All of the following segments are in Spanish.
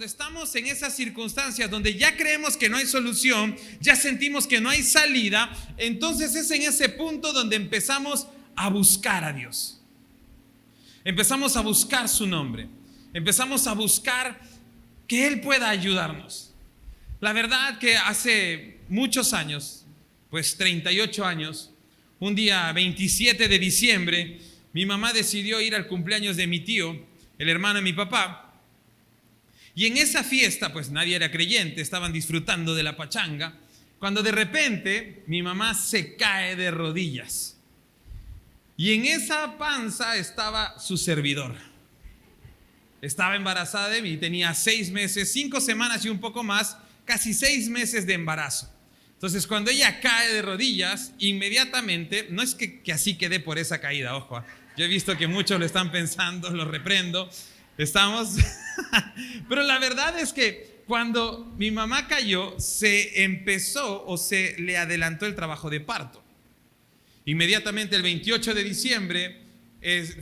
cuando estamos en esas circunstancias donde ya creemos que no hay solución, ya sentimos que no hay salida, entonces es en ese punto donde empezamos a buscar a Dios. Empezamos a buscar su nombre. Empezamos a buscar que Él pueda ayudarnos. La verdad que hace muchos años, pues 38 años, un día 27 de diciembre, mi mamá decidió ir al cumpleaños de mi tío, el hermano de mi papá. Y en esa fiesta, pues nadie era creyente, estaban disfrutando de la pachanga, cuando de repente mi mamá se cae de rodillas. Y en esa panza estaba su servidor. Estaba embarazada de mí, tenía 6 meses, 5 semanas y un poco más, casi 6 meses de embarazo. Entonces cuando ella cae de rodillas, inmediatamente, no es que así quedé por esa caída, ojo, yo he visto que muchos lo están pensando, lo reprendo, estamos, pero la verdad es que cuando mi mamá cayó, se empezó o se le adelantó el trabajo de parto. Inmediatamente el 28 de diciembre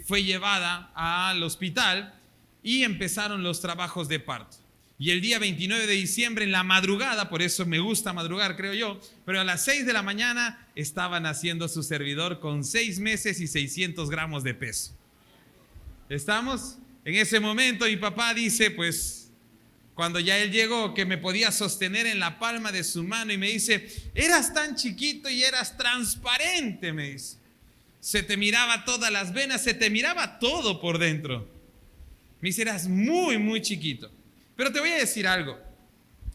fue llevada al hospital y empezaron los trabajos de parto. Y el día 29 de diciembre, en la madrugada, por eso me gusta madrugar, creo yo, pero a las 6 de la mañana estaba naciendo su servidor con 6 meses y 600 gramos de peso. ¿Estamos? En ese momento mi papá dice, pues, cuando ya él llegó, que me podía sostener en la palma de su mano y me dice, eras tan chiquito y eras transparente, me dice. Se te miraba todas las venas, se te miraba todo por dentro. Me dice, eras muy, muy chiquito. Pero te voy a decir algo.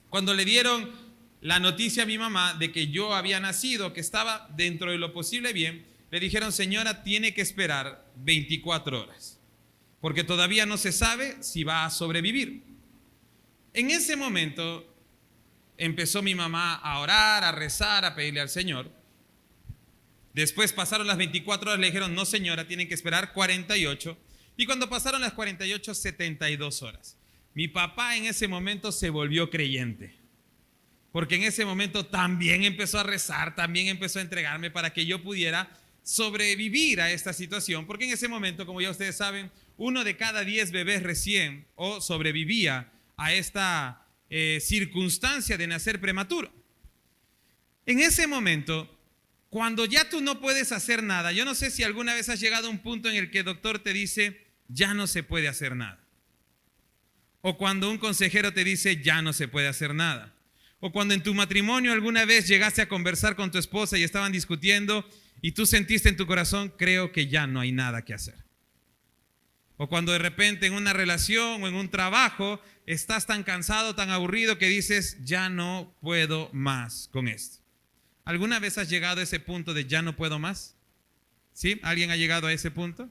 Cuando le dieron la noticia a mi mamá de que yo había nacido, que estaba dentro de lo posible bien, le dijeron, señora, tiene que esperar 24 horas, porque todavía no se sabe si va a sobrevivir. En ese momento empezó mi mamá a orar, a rezar, a pedirle al Señor. Después pasaron las 24 horas, le dijeron, no señora, tienen que esperar 48. Y cuando pasaron las 48, 72 horas. Mi papá en ese momento se volvió creyente, porque en ese momento también empezó a rezar, también empezó a entregarme para que yo pudiera sobrevivir a esta situación, porque en ese momento, como ya ustedes saben, 1 de cada 10 bebés recién o sobrevivía a esta circunstancia de nacer prematuro. En ese momento, cuando ya tú no puedes hacer nada, yo no sé si alguna vez has llegado a un punto en el que el doctor te dice, ya no se puede hacer nada. O cuando un consejero te dice, ya no se puede hacer nada. O cuando en tu matrimonio alguna vez llegaste a conversar con tu esposa y estaban discutiendo y tú sentiste en tu corazón, creo que ya no hay nada que hacer. O cuando de repente en una relación o en un trabajo estás tan cansado, tan aburrido que dices, ya no puedo más con esto. ¿Alguna vez has llegado a ese punto de ya no puedo más? ¿Sí? ¿Alguien ha llegado a ese punto?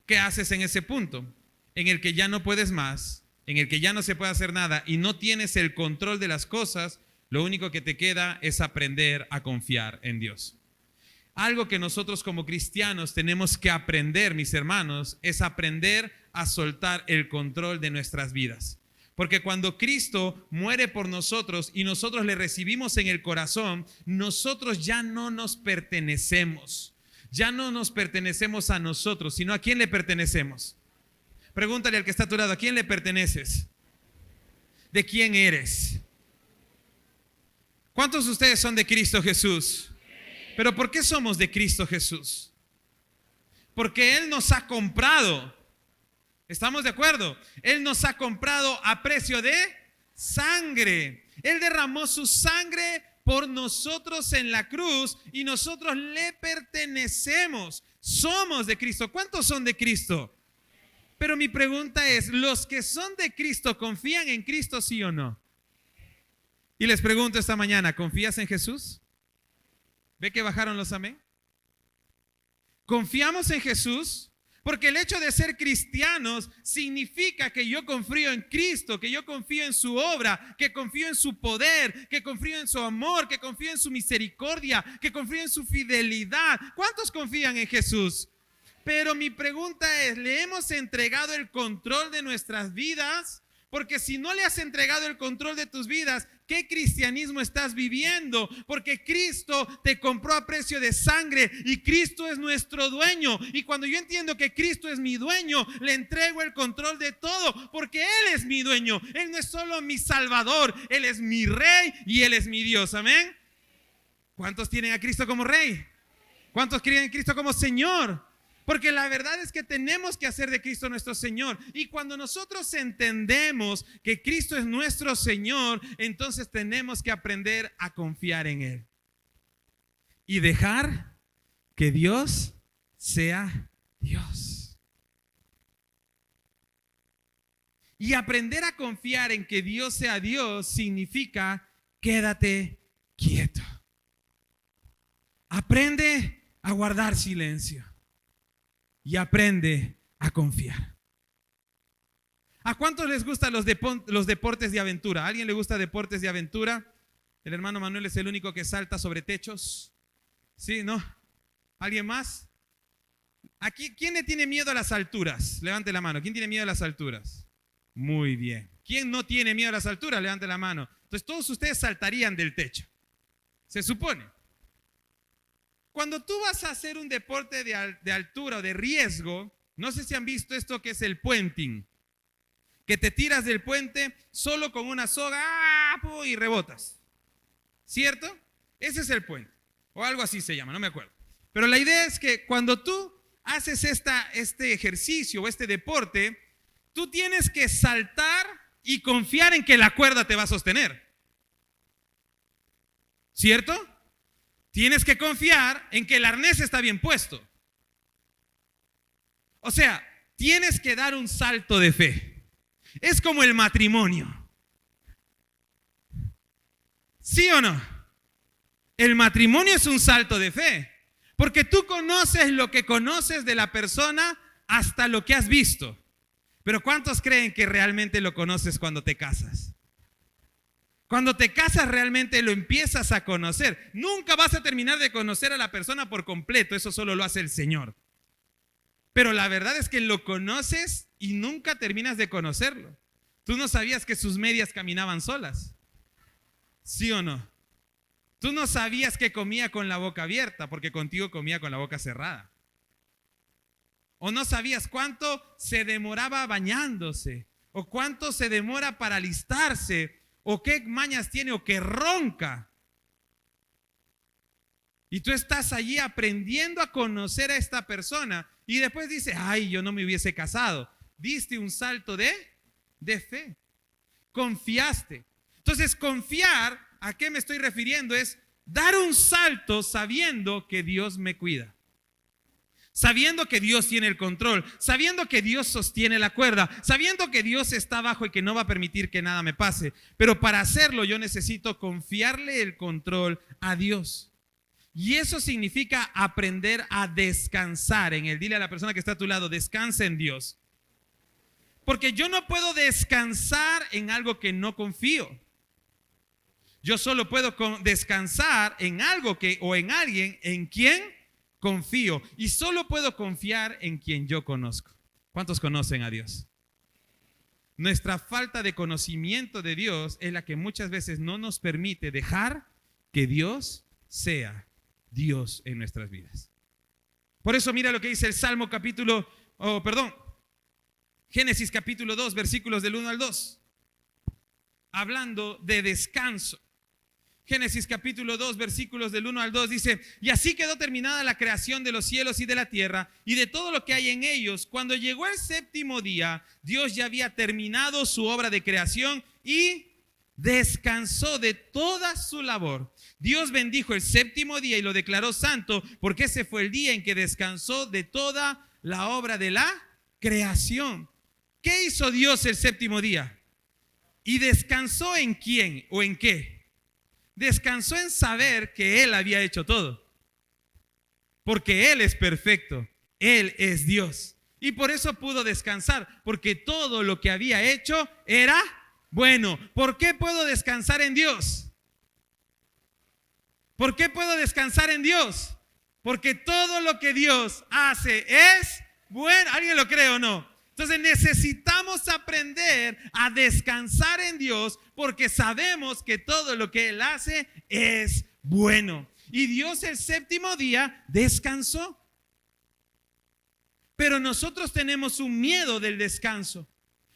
¿Qué haces en ese punto? En el que ya no puedes más, en el que ya no se puede hacer nada y no tienes el control de las cosas, lo único que te queda es aprender a confiar en Dios. Algo que nosotros como cristianos tenemos que aprender, mis hermanos, es aprender a soltar el control de nuestras vidas. Porque cuando Cristo muere por nosotros y nosotros le recibimos en el corazón, nosotros ya no nos pertenecemos. Ya no nos pertenecemos a nosotros, sino a quién le pertenecemos. Pregúntale al que está a tu lado, ¿a quién le perteneces? ¿De quién eres? ¿Cuántos de ustedes son de Cristo Jesús? ¿Pero por qué somos de Cristo Jesús? Porque Él nos ha comprado. ¿Estamos de acuerdo? Él nos ha comprado a precio de sangre. Él derramó su sangre por nosotros en la cruz y nosotros le pertenecemos. Somos de Cristo. ¿Cuántos son de Cristo? Pero mi pregunta es, ¿los que son de Cristo confían en Cristo, sí o no? Y les pregunto esta mañana, ¿confías en Jesús? ¿Ve que bajaron los amén? ¿Confiamos en Jesús? Porque el hecho de ser cristianos significa que yo confío en Cristo, que yo confío en su obra, que confío en su poder, que confío en su amor, que confío en su misericordia, que confío en su fidelidad. ¿Cuántos confían en Jesús? Pero mi pregunta es, ¿le hemos entregado el control de nuestras vidas? Porque si no le has entregado el control de tus vidas, ¿qué cristianismo estás viviendo? Porque Cristo te compró a precio de sangre y Cristo es nuestro dueño. Y cuando yo entiendo que Cristo es mi dueño, le entrego el control de todo, porque Él es mi dueño. Él no es solo mi Salvador, Él es mi Rey y Él es mi Dios. Amén. ¿Cuántos tienen a Cristo como Rey? ¿Cuántos creen en Cristo como Señor? Porque la verdad es que tenemos que hacer de Cristo nuestro Señor. Y cuando nosotros entendemos que Cristo es nuestro Señor, entonces tenemos que aprender a confiar en Él. Y dejar que Dios sea Dios. Y aprender a confiar en que Dios sea Dios significa quédate quieto. Aprende a guardar silencio. Y aprende a confiar. ¿A cuántos les gustan los deportes de aventura? ¿A alguien le gusta deportes de aventura? El hermano Manuel es el único que salta sobre techos. ¿Sí? ¿No? ¿Alguien más? Aquí, ¿quién le tiene miedo a las alturas? Levante la mano. ¿Quién tiene miedo a las alturas? Muy bien. ¿Quién no tiene miedo a las alturas? Levante la mano. Entonces todos ustedes saltarían del techo. Se supone. Cuando tú vas a hacer un deporte de altura o de riesgo, no sé si han visto esto que es el puenting, que te tiras del puente solo con una soga y rebotas, ¿cierto? Ese es el puente, o algo así se llama, no me acuerdo. Pero la idea es que cuando tú haces este ejercicio o este deporte, tú tienes que saltar y confiar en que la cuerda te va a sostener, ¿cierto? Tienes que confiar en que el arnés está bien puesto. O sea, tienes que dar un salto de fe. Es como el matrimonio. ¿Sí o no? El matrimonio es un salto de fe. Porque tú conoces lo que conoces de la persona hasta lo que has visto. Pero ¿cuántos creen que realmente lo conoces cuando te casas? Cuando te casas realmente lo empiezas a conocer. Nunca vas a terminar de conocer a la persona por completo, eso solo lo hace el Señor. Pero la verdad es que lo conoces y nunca terminas de conocerlo. Tú no sabías que sus medias caminaban solas. ¿Sí o no? Tú no sabías que comía con la boca abierta, porque contigo comía con la boca cerrada. O no sabías cuánto se demoraba bañándose, o cuánto se demora para alistarse, o qué mañas tiene, o que ronca. Y tú estás allí aprendiendo a conocer a esta persona y después dices, ay, yo no me hubiese casado. Diste un salto de fe. Confiaste. Entonces, confiar, ¿a qué me estoy refiriendo? Es dar un salto sabiendo que Dios me cuida. Sabiendo que Dios tiene el control, sabiendo que Dios sostiene la cuerda, sabiendo que Dios está abajo y que no va a permitir que nada me pase. Pero para hacerlo yo necesito confiarle el control a Dios. Y eso significa aprender a descansar en Él. Dile a la persona que está a tu lado, descansa en Dios. Porque yo no puedo descansar en algo que no confío. Yo solo puedo descansar en algo o en alguien en quien confío. Y solo puedo confiar en quien yo conozco. ¿Cuántos conocen a Dios? Nuestra falta de conocimiento de Dios es la que muchas veces no nos permite dejar que Dios sea Dios en nuestras vidas. Por eso mira lo que dice el Génesis capítulo 2, versículos del 1 al 2. Hablando de descanso. Génesis capítulo 2, versículos del 1 al 2 dice: y así quedó terminada la creación de los cielos y de la tierra y de todo lo que hay en ellos. Cuando llegó el séptimo día, Dios ya había terminado su obra de creación y descansó de toda su labor. Dios bendijo el séptimo día y lo declaró santo, porque ese fue el día en que descansó de toda la obra de la creación. ¿Qué hizo Dios el séptimo día? ¿Y descansó en quién o en qué? Descansó en saber que Él había hecho todo. Porque Él es perfecto, Él es Dios. Y por eso pudo descansar, porque todo lo que había hecho era bueno. ¿Por qué puedo descansar en Dios? ¿Por qué puedo descansar en Dios? Porque todo lo que Dios hace es bueno. ¿Alguien lo cree o no? Entonces necesitamos aprender a descansar en Dios porque sabemos que todo lo que Él hace es bueno. Y Dios el séptimo día descansó. Pero nosotros tenemos un miedo del descanso.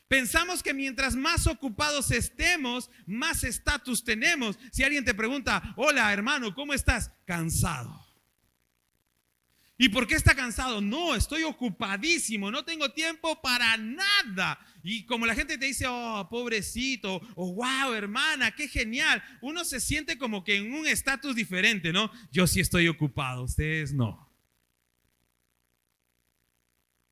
Pensamos que mientras más ocupados estemos, más estatus tenemos. Si alguien te pregunta, hola hermano, ¿cómo estás? Cansado. ¿Y por qué está cansado? No, estoy ocupadísimo, no tengo tiempo para nada. Y como la gente te dice, oh, pobrecito, o wow, hermana, qué genial. Uno se siente como que en un estatus diferente, ¿no? Yo sí estoy ocupado, ustedes no.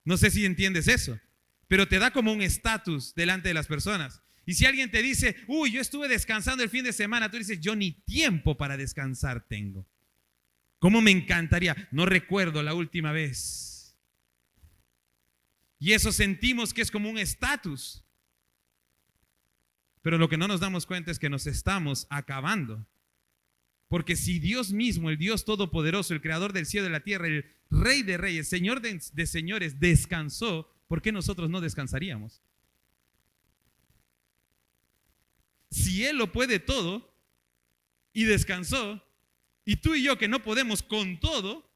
No sé si entiendes eso, pero te da como un estatus delante de las personas. Y si alguien te dice, uy, yo estuve descansando el fin de semana, tú dices, yo ni tiempo para descansar tengo. ¿Cómo me encantaría? No recuerdo la última vez. Y eso sentimos que es como un estatus. Pero lo que no nos damos cuenta es que nos estamos acabando. Porque si Dios mismo, el Dios todopoderoso, el creador del cielo y de la tierra, el Rey de reyes, Señor de señores, descansó, ¿por qué nosotros no descansaríamos? Si Él lo puede todo y descansó, y tú y yo que no podemos con todo,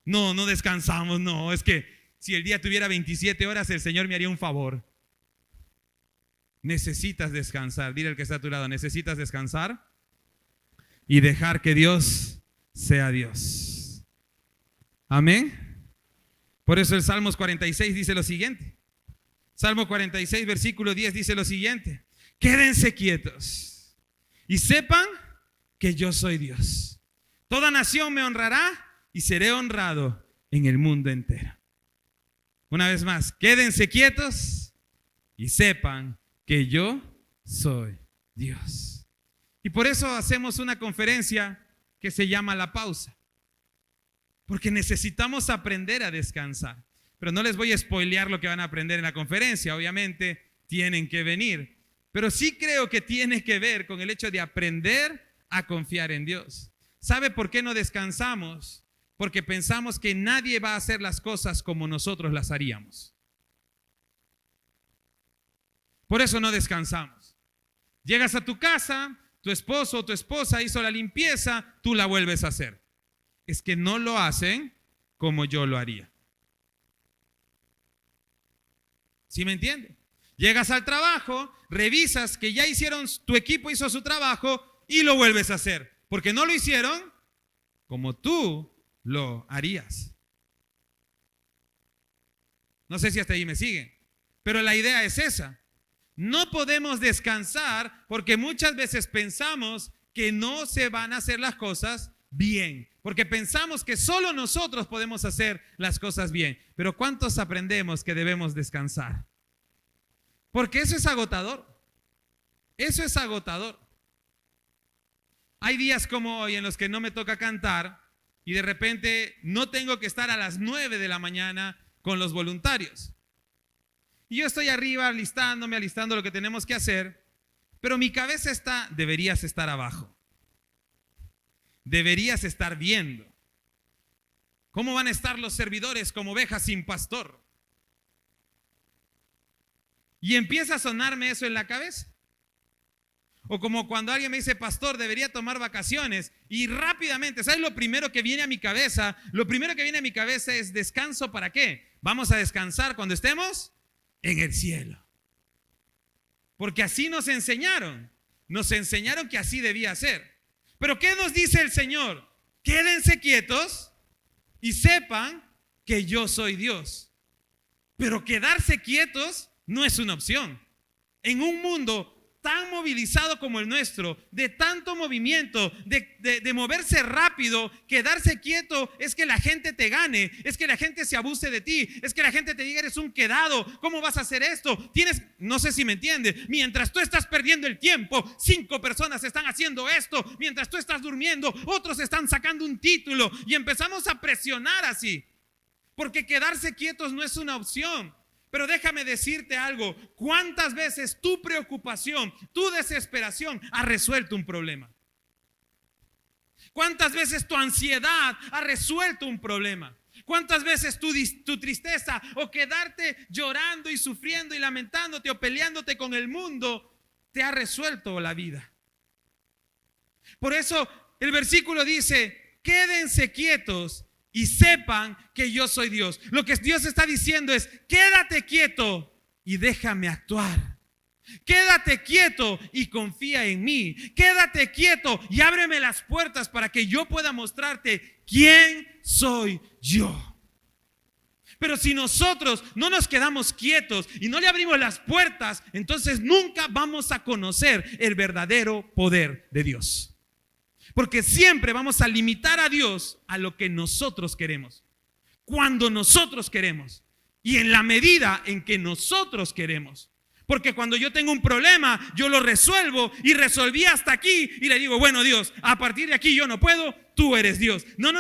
no descansamos, no, es que si el día tuviera 27 horas, el Señor me haría un favor. Necesitas descansar, dile al que está a tu lado, necesitas descansar y dejar que Dios sea Dios. Amén. Por eso el Salmos 46 dice lo siguiente. Salmo 46, versículo 10 dice lo siguiente. Quédense quietos y sepan que yo soy Dios. Toda nación me honrará y seré honrado en el mundo entero. Una vez más, quédense quietos y sepan que yo soy Dios. Y por eso hacemos una conferencia que se llama La Pausa. Porque necesitamos aprender a descansar. Pero no les voy a spoilear lo que van a aprender en la conferencia. Obviamente tienen que venir. Pero sí creo que tiene que ver con el hecho de aprender a confiar en Dios. ¿Sabe por qué no descansamos? Porque pensamos que nadie va a hacer las cosas como nosotros las haríamos. Por eso no descansamos. Llegas a tu casa, tu esposo o tu esposa hizo la limpieza, tú la vuelves a hacer. Es que no lo hacen como yo lo haría. ¿Sí me entiende? Llegas al trabajo, revisas que ya hicieron, tu equipo hizo su trabajo y lo vuelves a hacer. Porque no lo hicieron como tú lo harías. No sé si hasta ahí me siguen, pero la idea es esa. No podemos descansar porque muchas veces pensamos que no se van a hacer las cosas bien. Porque pensamos que solo nosotros podemos hacer las cosas bien. Pero ¿cuántos aprendemos que debemos descansar? Porque eso es agotador. Eso es agotador. Hay días como hoy en los que no me toca cantar y de repente no tengo que estar a las 9 de la mañana con los voluntarios. Y yo estoy arriba alistando lo que tenemos que hacer, pero mi cabeza está, deberías estar abajo. Deberías estar viendo. ¿Cómo van a estar los servidores como ovejas sin pastor? Y empieza a sonarme eso en la cabeza. O como cuando alguien me dice, pastor, debería tomar vacaciones. Y rápidamente, ¿sabes lo primero que viene a mi cabeza? Lo primero que viene a mi cabeza es descanso, ¿para qué? Vamos a descansar cuando estemos en el cielo. Porque así nos enseñaron. Nos enseñaron que así debía ser. Pero ¿qué nos dice el Señor? Quédense quietos y sepan que yo soy Dios. Pero quedarse quietos no es una opción. En un mundo tan movilizado como el nuestro, de tanto movimiento, de moverse rápido, quedarse quieto es que la gente te gane, es que la gente se abuse de ti, es que la gente te diga eres un quedado, ¿cómo vas a hacer esto? No sé si me entiende, mientras tú estás perdiendo el tiempo, 5 personas están haciendo esto, mientras tú estás durmiendo, otros están sacando un título y empezamos a presionar así, porque quedarse quietos no es una opción. Pero déjame decirte algo, ¿cuántas veces tu preocupación, tu desesperación ha resuelto un problema? ¿Cuántas veces tu ansiedad ha resuelto un problema? ¿Cuántas veces tu tristeza o quedarte llorando y sufriendo y lamentándote o peleándote con el mundo te ha resuelto la vida? Por eso el versículo dice, quédense quietos y sepan que yo soy Dios. Lo que Dios está diciendo es, quédate quieto y déjame actuar. Quédate quieto y confía en mí. Quédate quieto y ábreme las puertas para que yo pueda mostrarte quién soy yo. Pero si nosotros no nos quedamos quietos y no le abrimos las puertas, entonces nunca vamos a conocer el verdadero poder de Dios. Porque siempre vamos a limitar a Dios a lo que nosotros queremos, cuando nosotros queremos y en la medida en que nosotros queremos. Porque cuando yo tengo un problema, yo lo resuelvo y resolví hasta aquí y le digo, bueno, Dios, a partir de aquí yo no puedo, tú eres Dios. No,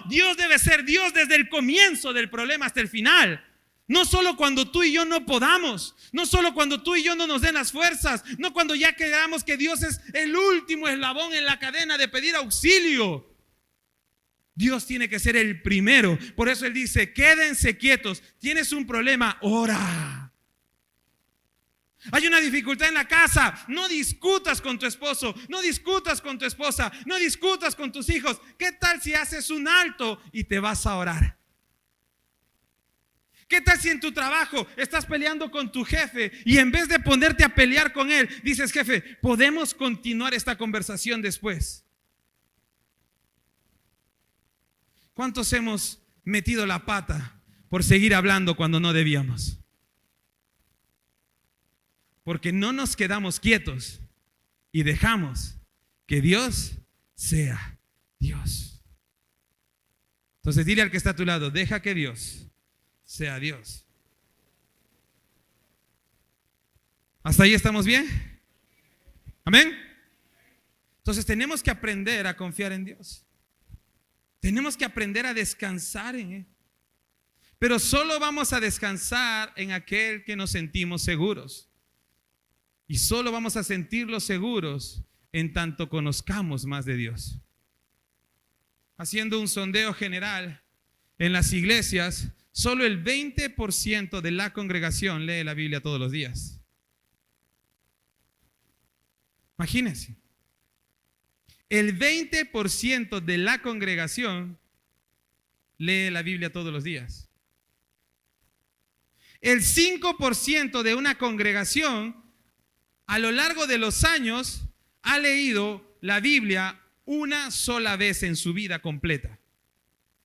Dios debe ser Dios desde el comienzo del problema hasta el final. No solo cuando tú y yo no podamos, no solo cuando tú y yo no nos den las fuerzas, no cuando ya creamos que Dios es el último eslabón en la cadena de pedir auxilio. Dios tiene que ser el primero. Por eso Él dice, quédense quietos. Tienes un problema, ora. Hay una dificultad en la casa, no discutas con tu esposo, no discutas con tu esposa, no discutas con tus hijos. ¿Qué tal si haces un alto y te vas a orar? ¿Qué tal si en tu trabajo estás peleando con tu jefe y en vez de ponerte a pelear con él, dices, jefe, podemos continuar esta conversación después? ¿Cuántos hemos metido la pata por seguir hablando cuando no debíamos? Porque no nos quedamos quietos y dejamos que Dios sea Dios. Entonces dile al que está a tu lado, deja que Dios sea Dios. ¿Hasta ahí estamos bien? ¿Amén? Entonces tenemos que aprender a confiar en Dios. Tenemos que aprender a descansar en Él. Pero solo vamos a descansar en aquel que nos sentimos seguros. Y solo vamos a sentirlos seguros en tanto conozcamos más de Dios. Haciendo un sondeo general en las iglesias, solo el 20% de la congregación lee la Biblia todos los días. Imagínense. El 20% de la congregación lee la Biblia todos los días. El 5% de una congregación a lo largo de los años ha leído la Biblia una sola vez en su vida completa.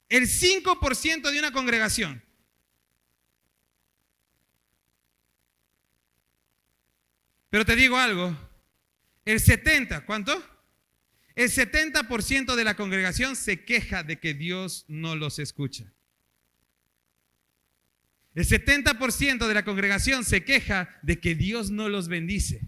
El 5% de una congregación. Pero te digo algo, el 70%, ¿cuánto? El 70% de la congregación se queja de que Dios no los escucha. El 70% de la congregación se queja de que Dios no los bendice.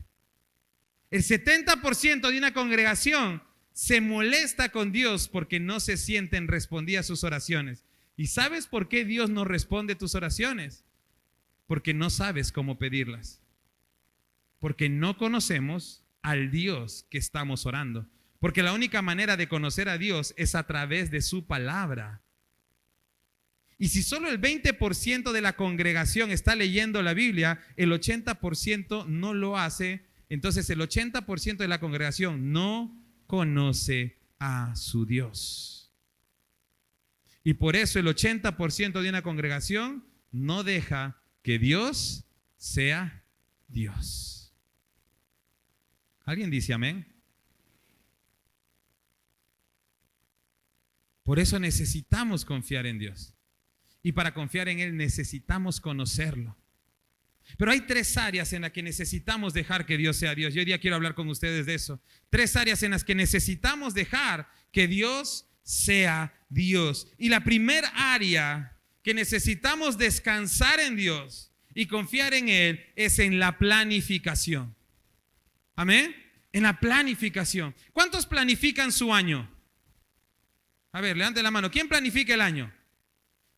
El 70% de una congregación se molesta con Dios porque no se sienten respondidas sus oraciones. ¿Y sabes por qué Dios no responde tus oraciones? Porque no sabes cómo pedirlas. Porque no conocemos al Dios que estamos orando. Porque la única manera de conocer a Dios es a través de su palabra. Y si solo el 20% de la congregación está leyendo la Biblia, el 80% no lo hace. Entonces el 80% de la congregación no conoce a su Dios. Y por eso el 80% de una congregación no deja que Dios sea Dios. ¿Alguien dice amén? Por eso necesitamos confiar en Dios. Y para confiar en Él necesitamos conocerlo. Pero hay 3 áreas en las que necesitamos dejar que Dios sea Dios. Yo hoy día quiero hablar con ustedes de eso. 3 áreas en las que necesitamos dejar que Dios sea Dios. Y la primera área que necesitamos descansar en Dios y confiar en Él es en la planificación. ¿Amén? En la planificación. ¿Cuántos planifican su año? A ver, levante la mano. ¿Quién planifica el año?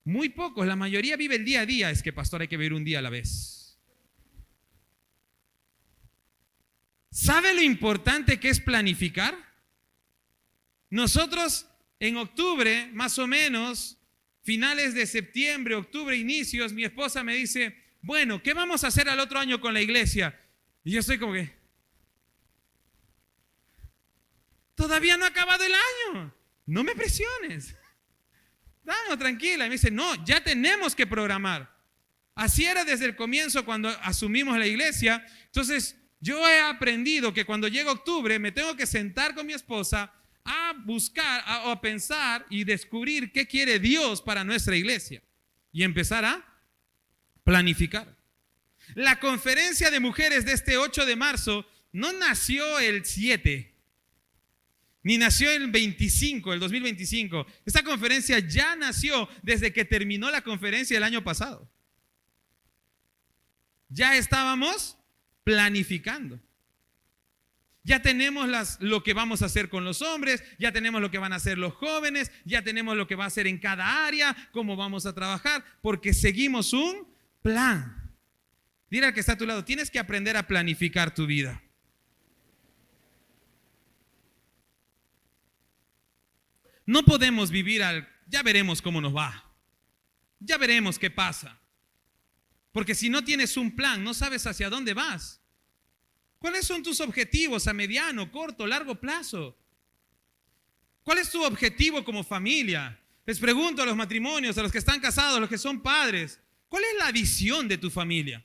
Muy pocos. La mayoría vive el día a día. Es que, pastor, hay que vivir un día a la vez. ¿Sabe lo importante que es planificar? Nosotros en octubre, más o menos, finales de septiembre, octubre, inicios, mi esposa me dice, bueno, ¿qué vamos a hacer al otro año con la iglesia? Y yo estoy como que, todavía no ha acabado el año, no me presiones. Vamos, tranquila. Y me dice, no, ya tenemos que programar. Así era desde el comienzo cuando asumimos la iglesia. Entonces, yo he aprendido que cuando llega octubre me tengo que sentar con mi esposa a buscar, a pensar y descubrir qué quiere Dios para nuestra iglesia. Y empezar a planificar. La conferencia de mujeres de este 8 de marzo no nació el 7, ni nació el 25, el 2025. Esta conferencia ya nació desde que terminó la conferencia el año pasado. Ya estábamos planificando. Ya tenemos lo que vamos a hacer con los hombres, ya tenemos lo que van a hacer los jóvenes, ya tenemos lo que va a hacer en cada área, cómo vamos a trabajar, porque seguimos un plan. Dile al que está a tu lado, tienes que aprender a planificar tu vida. No podemos vivir ya veremos cómo nos va. Ya veremos qué pasa. Porque si no tienes un plan, no sabes hacia dónde vas. ¿Cuáles son tus objetivos a mediano, corto, largo plazo? ¿Cuál es tu objetivo como familia? Les pregunto a los matrimonios, a los que están casados, a los que son padres, ¿cuál es la visión de tu familia?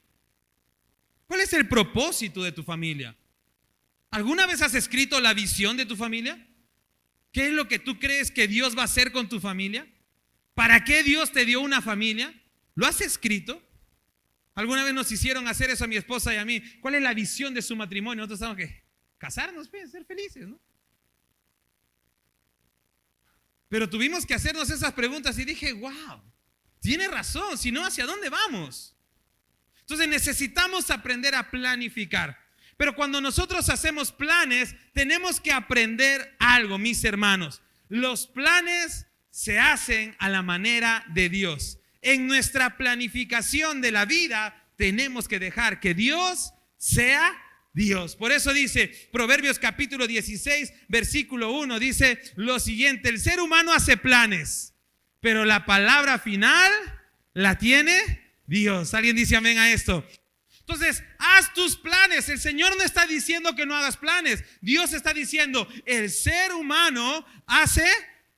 ¿Cuál es el propósito de tu familia? ¿Alguna vez has escrito la visión de tu familia? ¿Qué es lo que tú crees que Dios va a hacer con tu familia? ¿Para qué Dios te dio una familia? ¿Lo has escrito? Alguna vez nos hicieron hacer eso a mi esposa y a mí. ¿Cuál es la visión de su matrimonio? Nosotros tenemos que casarnos, pues, ser felices, ¿no? Pero tuvimos que hacernos esas preguntas y dije, wow, tiene razón, si no, ¿hacia dónde vamos? Entonces necesitamos aprender a planificar. Pero cuando nosotros hacemos planes, tenemos que aprender algo, mis hermanos. Los planes se hacen a la manera de Dios. En nuestra planificación de la vida, tenemos que dejar que Dios sea Dios. Por eso dice Proverbios capítulo 16, versículo 1, dice lo siguiente: el ser humano hace planes, pero la palabra final la tiene Dios. ¿Alguien dice amén a esto? Entonces, haz tus planes. El Señor no está diciendo que no hagas planes. Dios está diciendo, el ser humano hace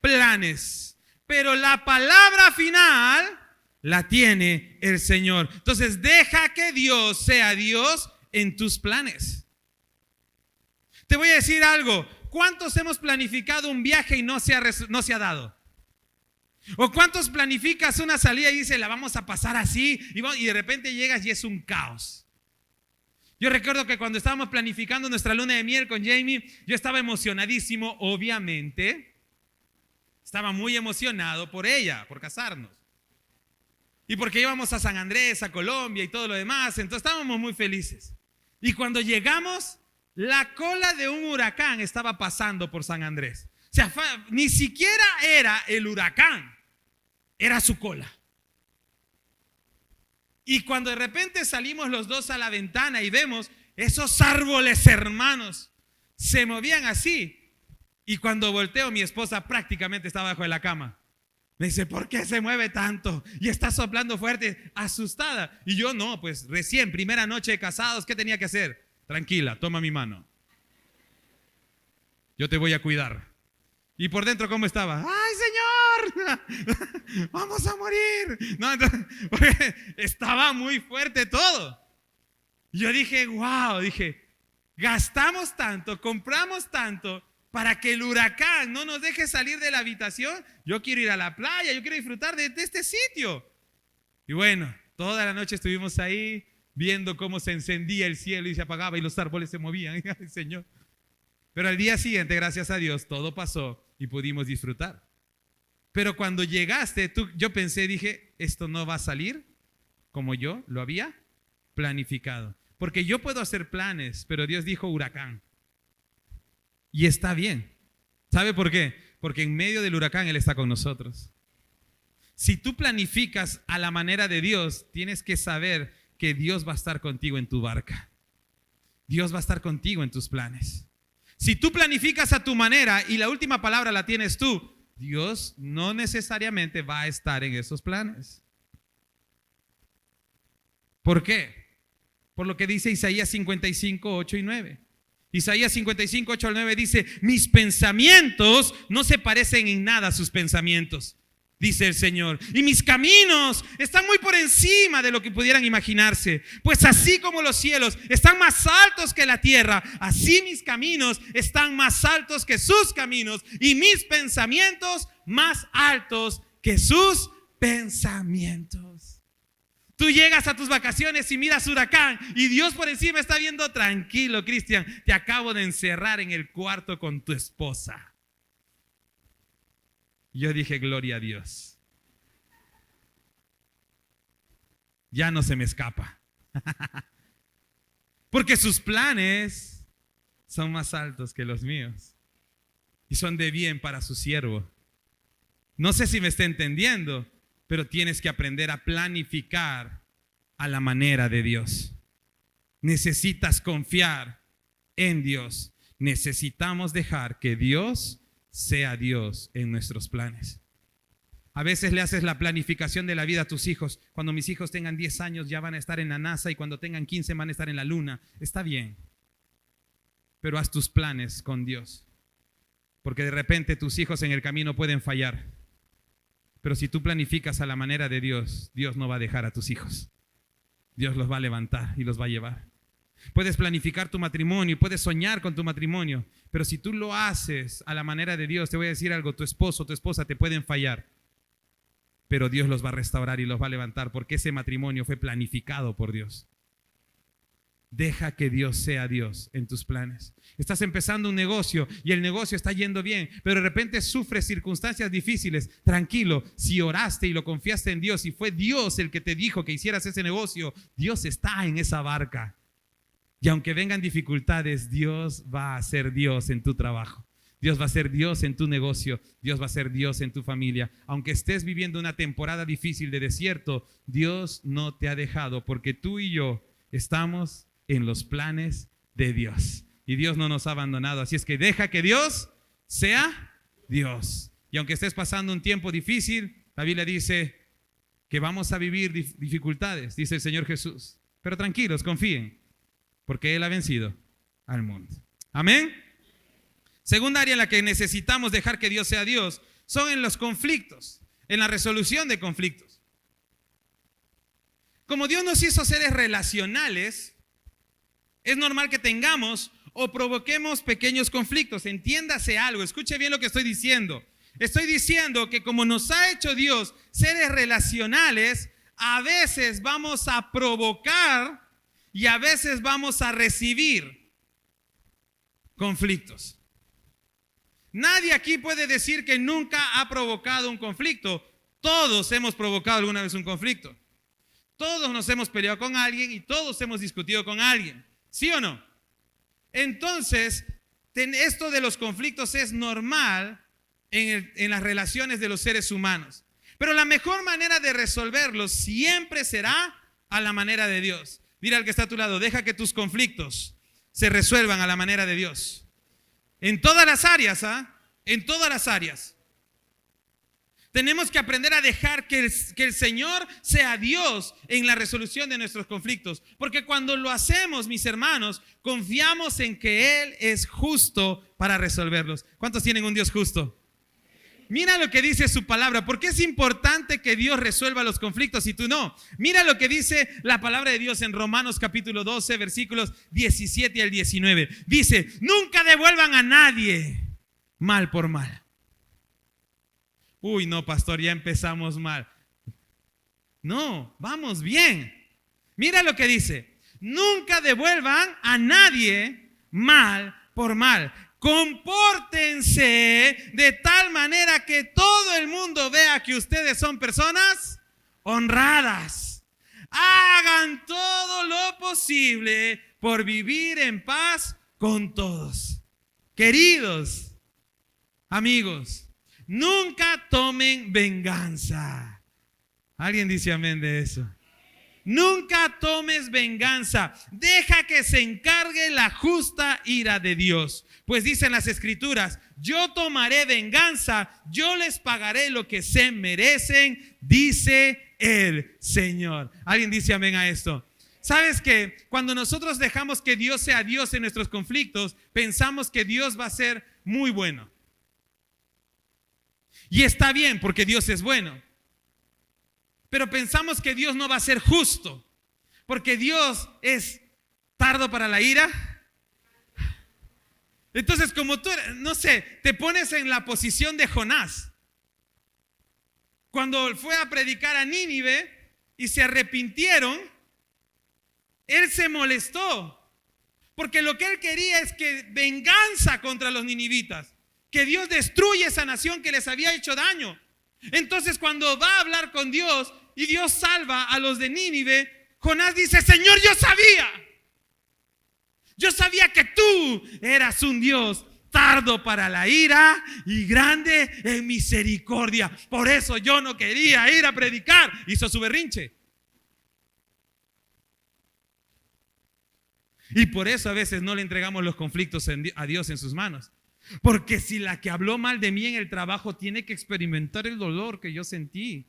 planes, pero la palabra final la tiene el Señor. Entonces, deja que Dios sea Dios en tus planes. Te voy a decir algo. ¿Cuántos hemos planificado un viaje y no se ha dado? ¿O cuántos planificas una salida y dices, la vamos a pasar así, y de repente llegas y es un caos? Yo recuerdo que cuando estábamos planificando nuestra luna de miel con Jamie, yo estaba emocionadísimo, obviamente. Estaba muy emocionado por ella, por casarnos. Y porque íbamos a San Andrés, a Colombia y todo lo demás. Entonces estábamos muy felices. Y cuando llegamos, la cola de un huracán estaba pasando por San Andrés. O sea, ni siquiera era el huracán, era su cola. Y cuando de repente salimos los dos a la ventana y vemos esos árboles, hermanos, se movían así. Y cuando volteo, mi esposa prácticamente estaba bajo de la cama. Me dice, ¿por qué se mueve tanto? Y está soplando fuerte, asustada. Y yo, no, pues recién, primera noche de casados, ¿qué tenía que hacer? Tranquila, toma mi mano. Yo te voy a cuidar. Y por dentro, ¿cómo estaba? ¡Ay, Señor! ¡Vamos a morir! No, entonces, estaba muy fuerte todo. Yo dije, wow, gastamos tanto, compramos tanto para que el huracán no nos deje salir de la habitación. Yo quiero ir a la playa, yo quiero disfrutar de este sitio. Y bueno, toda la noche estuvimos ahí viendo cómo se encendía el cielo y se apagaba y los árboles se movían. Ay, Señor. Pero al día siguiente, gracias a Dios, todo pasó y pudimos disfrutar. Pero cuando llegaste, yo pensé, dije, esto no va a salir como yo lo había planificado. Porque yo puedo hacer planes, pero Dios dijo huracán. Y está bien. ¿Sabe por qué? Porque en medio del huracán Él está con nosotros. Si tú planificas a la manera de Dios, tienes que saber que Dios va a estar contigo en tu barca. Dios va a estar contigo en tus planes. Si tú planificas a tu manera y la última palabra la tienes tú, Dios no necesariamente va a estar en esos planes. ¿Por qué? Por lo que dice Isaías 55, 8 y 9. Isaías 55, 8 al 9 dice: mis pensamientos no se parecen en nada a sus pensamientos, dice el Señor, y mis caminos están muy por encima de lo que pudieran imaginarse. Pues así como los cielos están más altos que la tierra, así mis caminos están más altos que sus caminos, y mis pensamientos más altos que sus pensamientos. Tú llegas a tus vacaciones y miras huracán y Dios por encima está viendo: tranquilo, Cristian, te acabo de encerrar en el cuarto con tu esposa. Yo dije: gloria a Dios. Ya no se me escapa. Porque sus planes son más altos que los míos y son de bien para su siervo. No sé si me está entendiendo, pero tienes que aprender a planificar a la manera de Dios. Necesitas confiar en Dios. Necesitamos dejar que Dios sea Dios en nuestros planes. A veces le haces la planificación de la vida a tus hijos. Cuando mis hijos tengan 10 años ya van a estar en la NASA, y cuando tengan 15 van a estar en la luna. Está bien, pero haz tus planes con Dios, porque de repente tus hijos en el camino pueden fallar. Pero si tú planificas a la manera de Dios, Dios no va a dejar a tus hijos. Dios los va a levantar y los va a llevar. Puedes planificar tu matrimonio, puedes soñar con tu matrimonio, pero si tú lo haces a la manera de Dios, te voy a decir algo: tu esposo o tu esposa te pueden fallar, pero Dios los va a restaurar y los va a levantar, porque ese matrimonio fue planificado por Dios. Deja que Dios sea Dios en tus planes. Estás empezando un negocio y el negocio está yendo bien, pero de repente sufres circunstancias difíciles. Tranquilo, si oraste y lo confiaste en Dios y fue Dios el que te dijo que hicieras ese negocio, Dios está en esa barca. Y aunque vengan dificultades, Dios va a ser Dios en tu trabajo. Dios va a ser Dios en tu negocio. Dios va a ser Dios en tu familia. Aunque estés viviendo una temporada difícil de desierto, Dios no te ha dejado, porque tú y yo estamos en los planes de Dios. Y Dios no nos ha abandonado. Así es que deja que Dios sea Dios. Y aunque estés pasando un tiempo difícil, la Biblia dice que vamos a vivir dificultades, dice el Señor Jesús. Pero tranquilos, confíen, porque Él ha vencido al mundo. Amén. Segunda área en la que necesitamos dejar que Dios sea Dios son en los conflictos, en la resolución de conflictos. Como Dios nos hizo seres relacionales, es normal que tengamos o provoquemos pequeños conflictos. Entiéndase algo, escuche bien lo que estoy diciendo. Estoy diciendo que como nos ha hecho Dios seres relacionales, a veces vamos a provocar y a veces vamos a recibir conflictos. Nadie aquí puede decir que nunca ha provocado un conflicto. Todos hemos provocado alguna vez un conflicto. Todos nos hemos peleado con alguien y todos hemos discutido con alguien. ¿Sí o no? Entonces, esto de los conflictos es normal en las relaciones de los seres humanos. Pero la mejor manera de resolverlos siempre será a la manera de Dios. Mira al que está a tu lado: deja que tus conflictos se resuelvan a la manera de Dios. En todas las áreas, en todas las áreas. Tenemos que aprender a dejar que el Señor sea Dios en la resolución de nuestros conflictos. Porque cuando lo hacemos, mis hermanos, confiamos en que Él es justo para resolverlos. ¿Cuántos tienen un Dios justo? Mira lo que dice su palabra. ¿Por qué es importante que Dios resuelva los conflictos y tú no? Mira lo que dice la palabra de Dios en Romanos capítulo 12, versículos 17 al 19. Dice: nunca devuelvan a nadie mal por mal. Uy, no, pastor, ya empezamos mal. No, vamos bien. Mira lo que dice: nunca devuelvan a nadie mal por mal. Compórtense de tal manera que todo el mundo vea que ustedes son personas honradas. Hagan todo lo posible por vivir en paz con todos. Queridos amigos, nunca tomen venganza. ¿Alguien dice amén de eso? Nunca tomes venganza. Deja que se encargue la justa ira de Dios. Pues dicen las Escrituras, yo tomaré venganza, yo les pagaré lo que se merecen, dice el Señor. ¿Alguien dice amén a esto? ¿Sabes qué? Cuando nosotros dejamos que Dios sea Dios en nuestros conflictos, pensamos que Dios va a ser muy bueno. Y está bien porque Dios es bueno. Pero pensamos que Dios no va a ser justo, porque Dios es tardo para la ira. Entonces, como tú, no sé, te pones en la posición de Jonás. Cuando fue a predicar a Nínive y se arrepintieron, él se molestó, porque lo que él quería es que venganza contra los ninivitas, que Dios destruya esa nación que les había hecho daño. Entonces, cuando va a hablar con Dios y Dios salva a los de Nínive, Jonás dice, Señor, yo sabía que tú eras un Dios tardo para la ira y grande en misericordia. Por eso yo no quería ir a predicar. Hizo su berrinche. Y por eso a veces no le entregamos los conflictos a Dios en sus manos. Porque si la que habló mal de mí en el trabajo tiene que experimentar el dolor que yo sentí,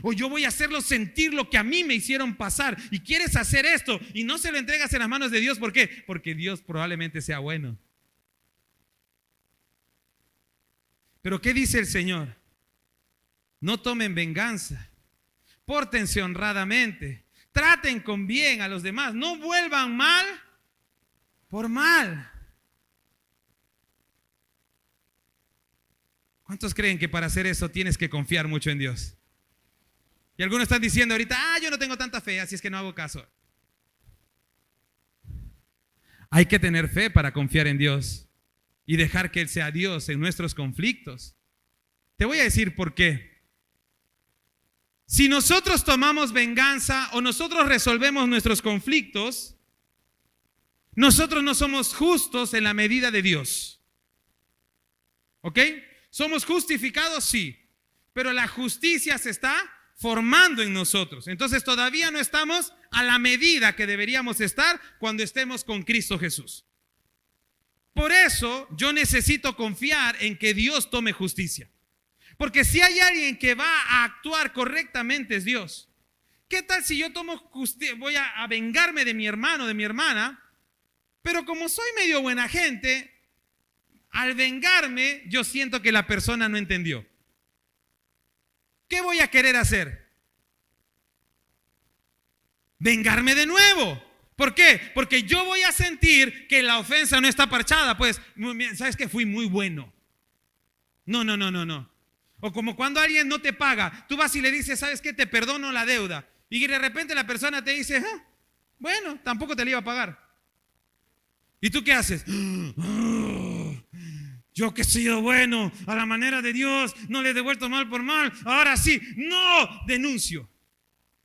o yo voy a hacerlo sentir lo que a mí me hicieron pasar, y quieres hacer esto y no se lo entregas en las manos de Dios, ¿por qué? Porque Dios probablemente sea bueno. Pero ¿qué dice el Señor? No tomen venganza, pórtense honradamente, traten con bien a los demás, no vuelvan mal por mal. ¿Cuántos creen que para hacer eso tienes que confiar mucho en Dios? Y algunos están diciendo ahorita, yo no tengo tanta fe, así es que no hago caso. Hay que tener fe para confiar en Dios y dejar que Él sea Dios en nuestros conflictos. Te voy a decir por qué. Si nosotros tomamos venganza o nosotros resolvemos nuestros conflictos, nosotros no somos justos en la medida de Dios. ¿Ok? ¿Somos justificados? Sí. Pero la justicia se está formando en nosotros. Entonces todavía no estamos a la medida que deberíamos estar cuando estemos con Cristo Jesús. Por eso yo necesito confiar en que Dios tome justicia. Porque si hay alguien que va a actuar correctamente es Dios. ¿Qué tal si yo tomo justicia, voy a vengarme de mi hermano, de mi hermana? Pero como soy medio buena gente, al vengarme yo siento que la persona no entendió. ¿Qué voy a querer hacer? Vengarme de nuevo. ¿Por qué? Porque yo voy a sentir que la ofensa no está parchada. Pues, ¿sabes qué? Fui muy bueno. No. O como cuando alguien no te paga, tú vas y le dices, ¿sabes qué? Te perdono la deuda. Y de repente la persona te dice, bueno, tampoco te la iba a pagar. ¿Y tú qué haces? Yo que he sido bueno, a la manera de Dios, no le he devuelto mal por mal, ahora sí, no, denuncio.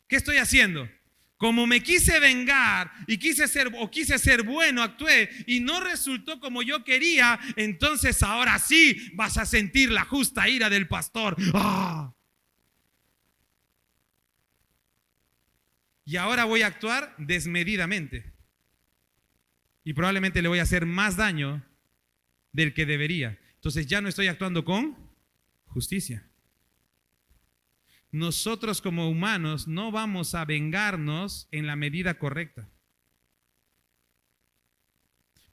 ¿Qué estoy haciendo? Como me quise vengar y quise ser bueno, actué y no resultó como yo quería, entonces ahora sí vas a sentir la justa ira del pastor. ¡Ah! Y ahora voy a actuar desmedidamente. Y probablemente le voy a hacer más daño del que debería. Entonces ya no estoy actuando con justicia. Nosotros como humanos no vamos a vengarnos en la medida correcta.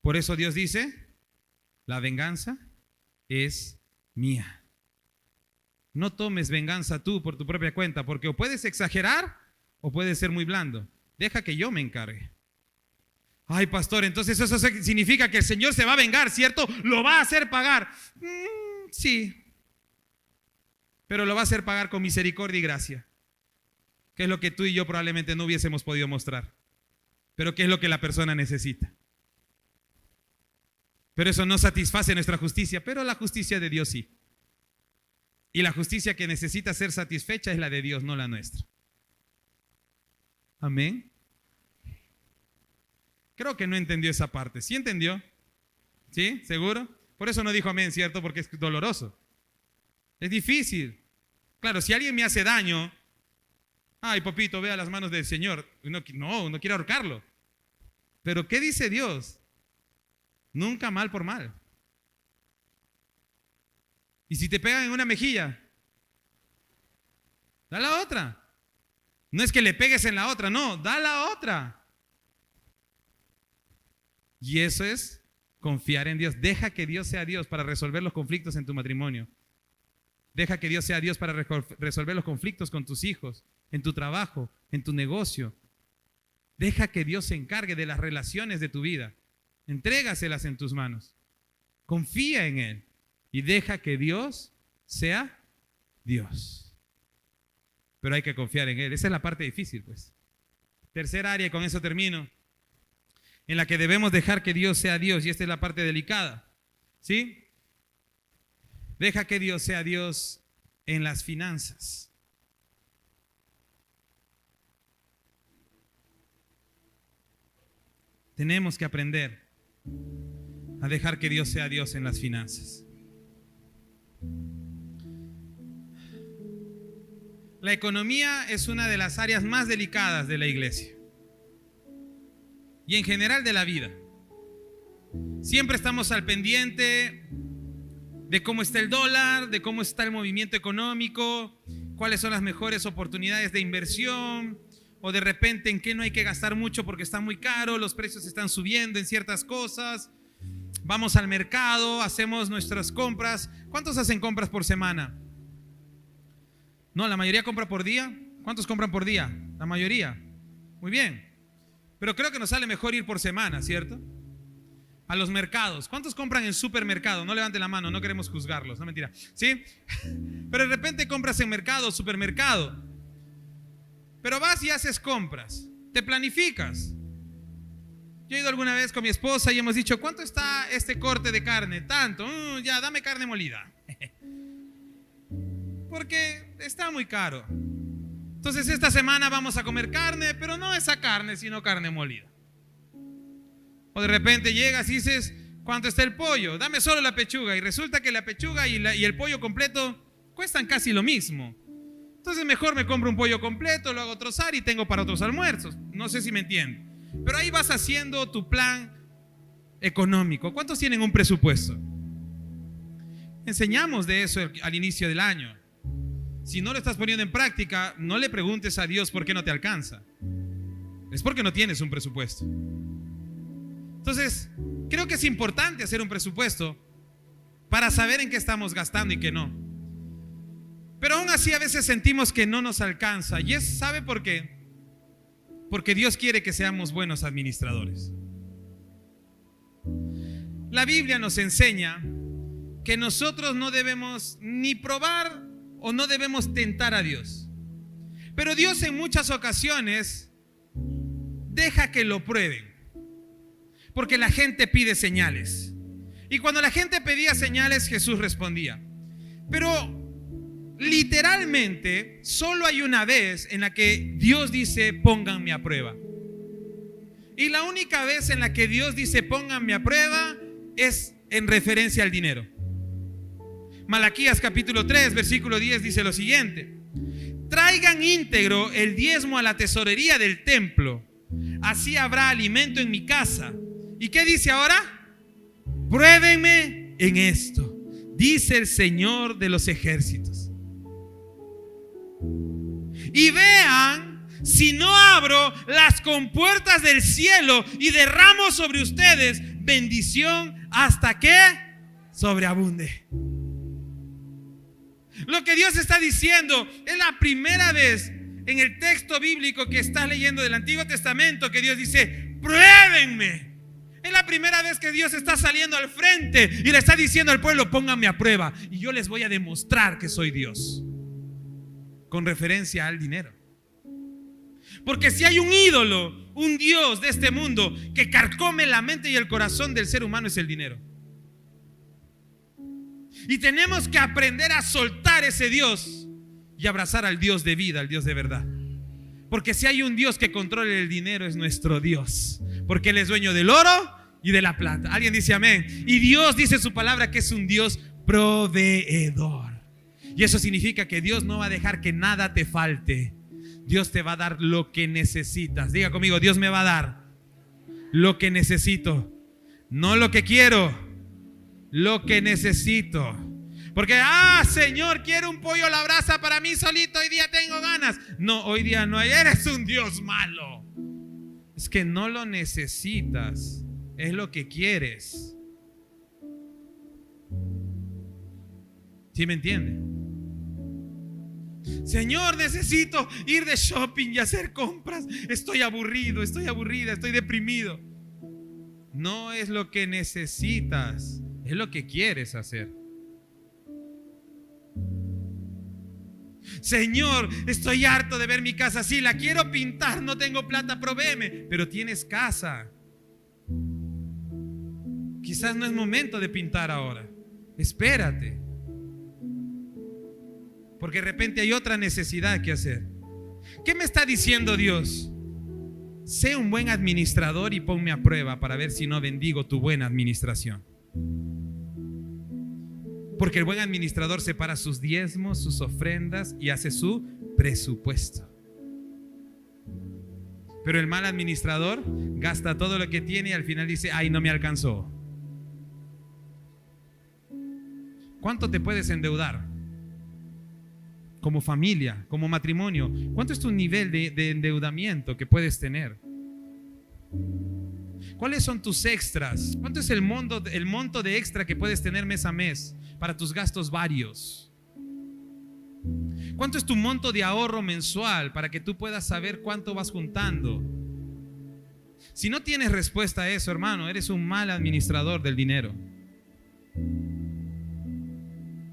Por eso Dios dice, la venganza es mía. No tomes venganza tú por tu propia cuenta, porque o puedes exagerar o puedes ser muy blando. Deja que yo me encargue. Ay, pastor, entonces eso significa que el Señor se va a vengar, ¿cierto? Lo va a hacer pagar. Sí. Pero lo va a hacer pagar con misericordia y gracia. Que es lo que tú y yo probablemente no hubiésemos podido mostrar. Pero que es lo que la persona necesita. Pero eso no satisface nuestra justicia, pero la justicia de Dios sí. Y la justicia que necesita ser satisfecha es la de Dios, no la nuestra. Amén. Creo que no entendió esa parte. ¿Sí entendió? ¿Sí? ¿Seguro? Por eso no dijo amén, ¿cierto? Porque es doloroso. Es difícil. Claro, si alguien me hace daño, ay, papito, vea las manos del Señor. Uno quiere ahorcarlo. Pero ¿qué dice Dios? Nunca mal por mal. Y si te pegan en una mejilla, da la otra. No es que le pegues en la otra, no, da la otra. Y eso es confiar en Dios. Deja que Dios sea Dios para resolver los conflictos en tu matrimonio. Deja que Dios sea Dios para resolver los conflictos con tus hijos, en tu trabajo, en tu negocio. Deja que Dios se encargue de las relaciones de tu vida. Entrégaselas en tus manos. Confía en Él y deja que Dios sea Dios. Pero hay que confiar en Él. Esa es la parte difícil, pues. Tercera área, y con eso termino, en la que debemos dejar que Dios sea Dios, y esta es la parte delicada, ¿sí? Deja que Dios sea Dios en las finanzas. Tenemos que aprender a dejar que Dios sea Dios en las finanzas. La economía es una de las áreas más delicadas de la iglesia y en general de la vida. Siempre estamos al pendiente de cómo está el dólar, de cómo está el movimiento económico, cuáles son las mejores oportunidades de inversión, o de repente en qué no hay que gastar mucho porque está muy caro, los precios están subiendo en ciertas cosas. Vamos al mercado, hacemos nuestras compras. ¿Cuántos hacen compras por semana? No, la mayoría compra por día. ¿Cuántos compran por día? La mayoría. Muy bien. Pero creo que nos sale mejor ir por semana, ¿cierto? A los mercados. ¿Cuántos compran en supermercado? No levanten la mano, no queremos juzgarlos, no mentira. ¿Sí? Pero de repente compras en mercado, supermercado. Pero vas y haces compras. Te planificas. Yo he ido alguna vez con mi esposa y hemos dicho, ¿cuánto está este corte de carne? Tanto. Ya, dame carne molida. Porque está muy caro. Entonces esta semana vamos a comer carne, pero no esa carne, sino carne molida. O de repente llegas y dices, ¿cuánto está el pollo? Dame solo la pechuga. Y resulta que la pechuga y el pollo completo cuestan casi lo mismo. Entonces mejor me compro un pollo completo, lo hago trozar y tengo para otros almuerzos. No sé si me entienden. Pero ahí vas haciendo tu plan económico. ¿Cuántos tienen un presupuesto? Enseñamos de eso al inicio del año. Si no lo estás poniendo en práctica, no le preguntes a Dios por qué no te alcanza. Es porque no tienes un presupuesto. Entonces, creo que es importante hacer un presupuesto para saber en qué estamos gastando y qué no. Pero aún así a veces sentimos que no nos alcanza. ¿Y sabe por qué? Porque Dios quiere que seamos buenos administradores. La Biblia nos enseña que nosotros no debemos ni probar o no debemos tentar a Dios. Pero Dios en muchas ocasiones deja que lo prueben. Porque la gente pide señales. Y cuando la gente pedía señales, Jesús respondía. Pero literalmente, solo hay una vez en la que Dios dice, pónganme a prueba. Y la única vez en la que Dios dice, pónganme a prueba, es en referencia al dinero. Malaquías capítulo 3, versículo 10 dice lo siguiente: traigan íntegro el diezmo a la tesorería del templo, así habrá alimento en mi casa. ¿Y qué dice ahora? Pruébenme en esto, dice el Señor de los ejércitos, y vean si no abro las compuertas del cielo y derramo sobre ustedes bendición hasta que sobreabunde. Lo que Dios está diciendo es la primera vez en el texto bíblico que estás leyendo del Antiguo Testamento que Dios dice, pruébenme. Es la primera vez que Dios está saliendo al frente y le está diciendo al pueblo, pónganme a prueba y yo les voy a demostrar que soy Dios, con referencia al dinero. Porque si hay un ídolo, un Dios de este mundo que carcome la mente y el corazón del ser humano, es el dinero. Y tenemos que aprender a soltar ese Dios y abrazar al Dios de vida, al Dios de verdad. Porque si hay un Dios que controla el dinero, es nuestro Dios. Porque Él es dueño del oro y de la plata. Alguien dice amén. Y Dios dice en su palabra que es un Dios proveedor. Y eso significa que Dios no va a dejar que nada te falte. Dios te va a dar lo que necesitas. Diga conmigo, Dios me va a dar lo que necesito. No lo que quiero, lo que necesito. Porque, Señor, quiero un pollo a la brasa para mí solito, hoy día tengo ganas. No, hoy día no hay, eres un Dios malo. Es que no lo necesitas, es lo que quieres. ¿Sí me entiende? Señor, necesito ir de shopping y hacer compras. Estoy aburrido, estoy aburrida, estoy deprimido. No es lo que necesitas, es lo que quieres hacer. Señor, estoy harto de ver mi casa así, la quiero pintar, no tengo plata, provéeme. Pero tienes casa. Quizás no es momento de pintar ahora. Espérate. Porque de repente hay otra necesidad que hacer. ¿Qué me está diciendo Dios? Sé un buen administrador y ponme a prueba para ver si no bendigo tu buena administración. Porque el buen administrador separa sus diezmos, sus ofrendas y hace su presupuesto. Pero el mal administrador gasta todo lo que tiene y al final dice, ay, no me alcanzó. ¿Cuánto te puedes endeudar? Como familia, como matrimonio. ¿Cuánto es tu nivel de endeudamiento que puedes tener? ¿Cuáles son tus extras? ¿Cuánto es el monto de extra que puedes tener mes a mes para tus gastos varios? ¿Cuánto es tu monto de ahorro mensual para que tú puedas saber cuánto vas juntando? Si no tienes respuesta a eso, hermano, eres un mal administrador del dinero.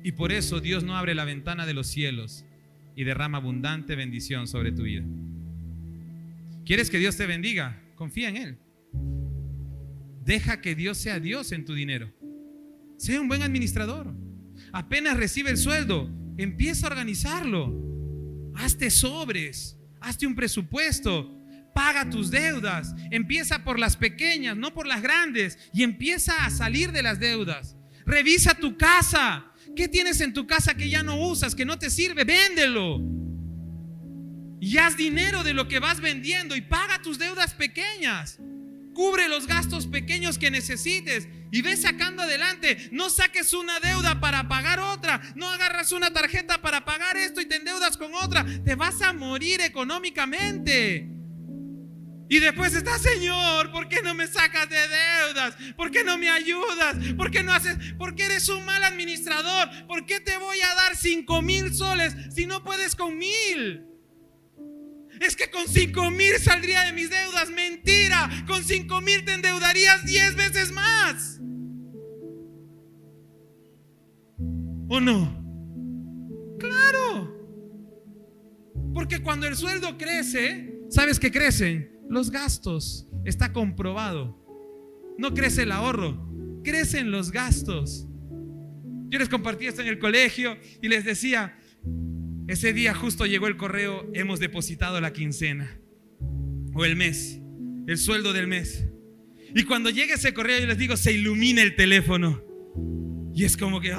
Y por eso Dios no abre la ventana de los cielos y derrama abundante bendición sobre tu vida. ¿Quieres que Dios te bendiga? Confía en Él. Deja que Dios sea Dios en tu dinero. Sea un buen administrador. Apenas recibe el sueldo, empieza a organizarlo. Hazte sobres, hazte un presupuesto, paga tus deudas. Empieza por las pequeñas, no por las grandes, y empieza a salir de las deudas. Revisa tu casa. ¿Qué tienes en tu casa que ya no usas, que no te sirve? Véndelo. Y haz dinero de lo que vas vendiendo y paga tus deudas pequeñas. Cubre los gastos pequeños que necesites y ve sacando adelante. No saques una deuda para pagar otra. No agarras una tarjeta para pagar esto y te endeudas con otra. Te vas a morir económicamente. Y después está, Señor, ¿por qué no me sacas de deudas? ¿Por qué no me ayudas? ¿Por qué no haces? ¿Por qué eres un mal administrador? ¿Por qué te voy a dar 5,000 soles si no puedes con 1,000? Es que con 5,000 saldría de mis deudas. Mentira, con 5,000 te endeudarías 10 veces más. ¿O no? Claro. Porque cuando el sueldo crece, ¿sabes qué crecen? Los gastos. Está comprobado. No crece el ahorro, crecen los gastos. Yo les compartí esto en el colegio y les decía, ese día justo llegó el correo, hemos depositado la quincena o el mes, el sueldo del mes. Y cuando llega ese correo yo les digo, se ilumina el teléfono. Y es como que,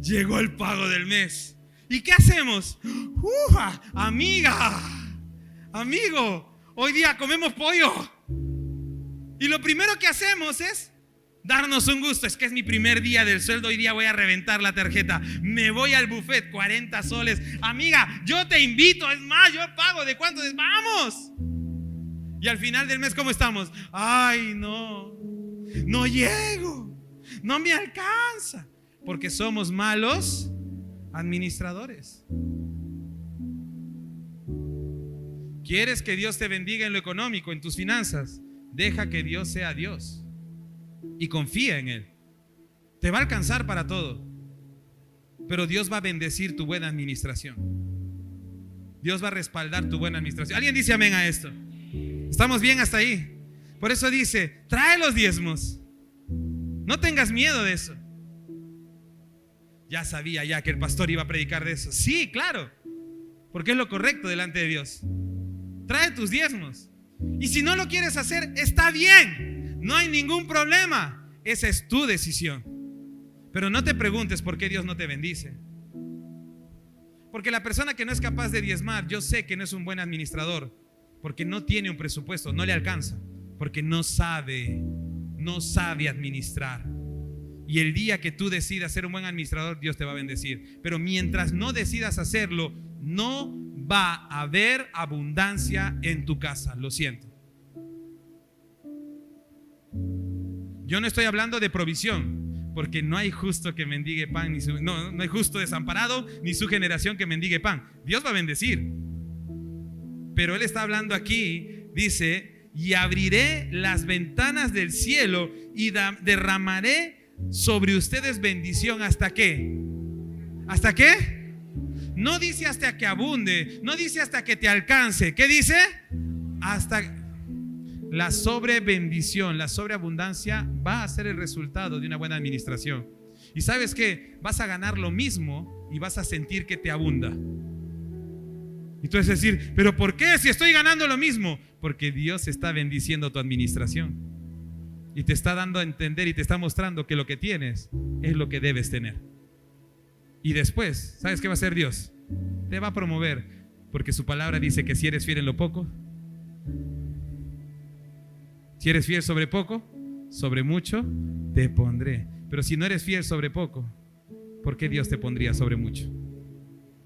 llegó el pago del mes. ¿Y qué hacemos? Amiga, amigo, hoy día comemos pollo. Y lo primero que hacemos es darnos un gusto. Es que es mi primer día del sueldo, hoy día voy a reventar la tarjeta. Me voy al buffet, 40 soles. Amiga, yo te invito, es más, yo pago. ¿De cuánto es? ¡Vamos! Y al final del mes, ¿cómo estamos? Ay, no llego, no me alcanza. Porque somos malos administradores. ¿Quieres que Dios te bendiga en lo económico, en tus finanzas? Deja que Dios sea Dios y confía en Él. Te va a alcanzar para todo, pero Dios va a bendecir tu buena administración. Dios va a respaldar tu buena administración. ¿Alguien dice amén a esto? ¿Estamos bien hasta ahí? Por eso dice, trae los diezmos. No tengas miedo de eso. Ya sabía ya que el pastor iba a predicar de eso. Sí, claro, porque es lo correcto delante de Dios. Trae tus diezmos. Y si no lo quieres hacer, está bien, no hay ningún problema. Esa es tu decisión. Pero no te preguntes por qué Dios no te bendice. Porque la persona que no es capaz de diezmar, yo sé que no es un buen administrador, porque no tiene un presupuesto, no le alcanza, porque no sabe administrar. Y el día que tú decidas ser un buen administrador, Dios te va a bendecir. Pero mientras no decidas hacerlo, no va a haber abundancia en tu casa. Lo siento. Yo no estoy hablando de provisión, porque no hay justo que mendigue pan, no hay justo desamparado, ni su generación que mendigue pan. Dios va a bendecir. Pero Él está hablando aquí, dice, y abriré las ventanas del cielo y derramaré sobre ustedes bendición. ¿Hasta qué? ¿Hasta qué? No dice hasta que abunde, no dice hasta que te alcance. ¿Qué dice? Hasta la sobrebendición, la sobreabundancia va a ser el resultado de una buena administración. Y ¿sabes qué? Vas a ganar lo mismo y vas a sentir que te abunda. Y tú vas a decir, ¿pero por qué si estoy ganando lo mismo? Porque Dios está bendiciendo tu administración. Y te está dando a entender y te está mostrando que lo que tienes es lo que debes tener. Y después, ¿sabes qué va a hacer Dios? Te va a promover, porque su palabra dice que si eres fiel en lo poco, si eres fiel sobre poco, sobre mucho te pondré. Pero si no eres fiel sobre poco, ¿por qué Dios te pondría sobre mucho?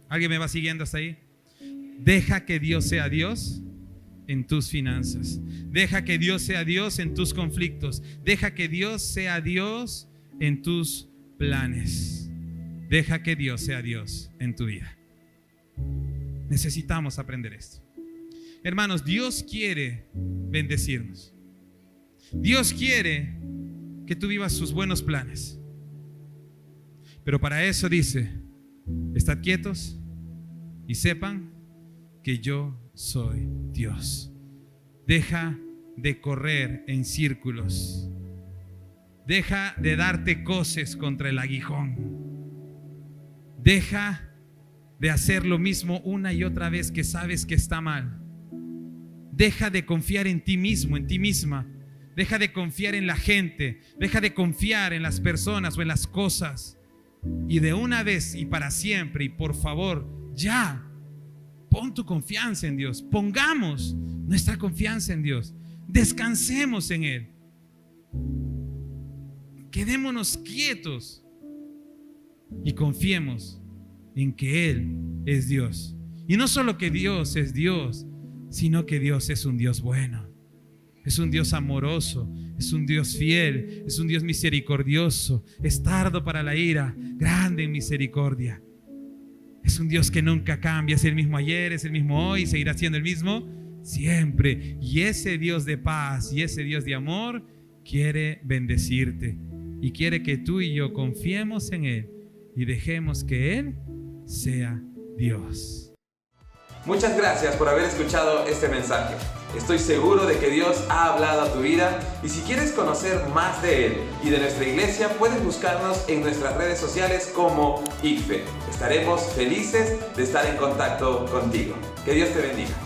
¿Alguien me va siguiendo hasta ahí? Deja que Dios sea Dios en tus finanzas. Deja que Dios sea Dios en tus conflictos. Deja que Dios sea Dios en tus planes. Deja que Dios sea Dios en tu vida. Necesitamos aprender esto. Hermanos, Dios quiere bendecirnos. Dios quiere que tú vivas sus buenos planes. Pero para eso dice, estad quietos y sepan que yo soy Dios. Deja de correr en círculos. Deja de darte coces contra el aguijón. Deja de hacer lo mismo una y otra vez que sabes que está mal. Deja de confiar en ti mismo, en ti misma. Deja de confiar en la gente. Deja de confiar en las personas o en las cosas. Y de una vez y para siempre, y por favor, ya, pon tu confianza en Dios. Pongamos nuestra confianza en Dios. Descansemos en Él. Quedémonos quietos y confiemos en que Él es Dios. Y no solo que Dios es Dios, sino que Dios es un Dios bueno. Es un Dios amoroso, es un Dios fiel, es un Dios misericordioso, es tardo para la ira, grande en misericordia. Es un Dios que nunca cambia, es el mismo ayer, es el mismo hoy, seguirá siendo el mismo siempre. Y ese Dios de paz y ese Dios de amor quiere bendecirte y quiere que tú y yo confiemos en Él y dejemos que Él sea Dios. Muchas gracias por haber escuchado este mensaje. Estoy seguro de que Dios ha hablado a tu vida y si quieres conocer más de Él y de nuestra iglesia, puedes buscarnos en nuestras redes sociales como ICFE. Estaremos felices de estar en contacto contigo. Que Dios te bendiga.